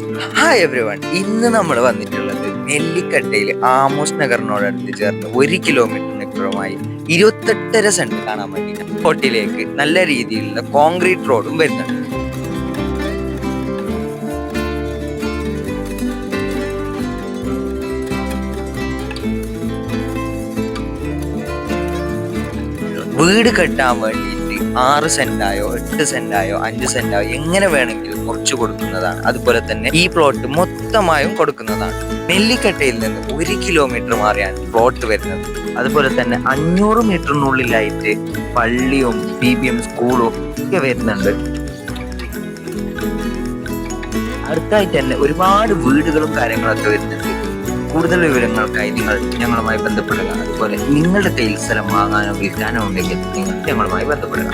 Hi every one. ഇന്ന് നമ്മൾ വന്നിട്ടുള്ളത് നെല്ലിക്കട്ടയിൽ ആമോസ് നഗറിനോടടുത്ത് ചേർന്ന് 1 കിലോമീറ്ററിനുമായി 28.5 സെന്റ് കാണാൻ വേണ്ടി ഹോട്ടലിലേക്ക് നല്ല രീതിയിലുള്ള കോൺക്രീറ്റ് റോഡും വരുന്നുണ്ട്. വീട് കെട്ടാൻ വേണ്ടിയിട്ട് 6 സെന്റായോ 8 സെന്റായോ 5 സെന്റായോ എങ്ങനെ വേണമെങ്കിലും കുറച്ച് കൊടുക്കുന്നതാണ്. അതുപോലെ തന്നെ ഈ പ്ലോട്ട് മൊത്തമായും കൊടുക്കുന്നതാണ്. നെല്ലിക്കട്ടയിൽ നിന്ന് 1 കിലോമീറ്റർ മാറിയാണ് പ്ലോട്ട് വരുന്നത്. അതുപോലെ തന്നെ 500 മീറ്ററിനുള്ളിലായിട്ട് പള്ളിയും PBM സ്കൂളും ഒക്കെ വരുന്നുണ്ട്. അടുത്തായിട്ട് തന്നെ ഒരുപാട് വീടുകളും കാര്യങ്ങളൊക്കെ വരുന്നുണ്ട്. കൂടുതൽ വിവരങ്ങൾക്കായി നിങ്ങൾ ഞങ്ങളുമായി ബന്ധപ്പെടുക. അതുപോലെ നിങ്ങളുടെ കയ്യിൽ സ്ഥലം വാങ്ങാനോ വിൽക്കാനോ ഉണ്ടെങ്കിൽ നിങ്ങൾ ഞങ്ങളുമായി ബന്ധപ്പെടുക.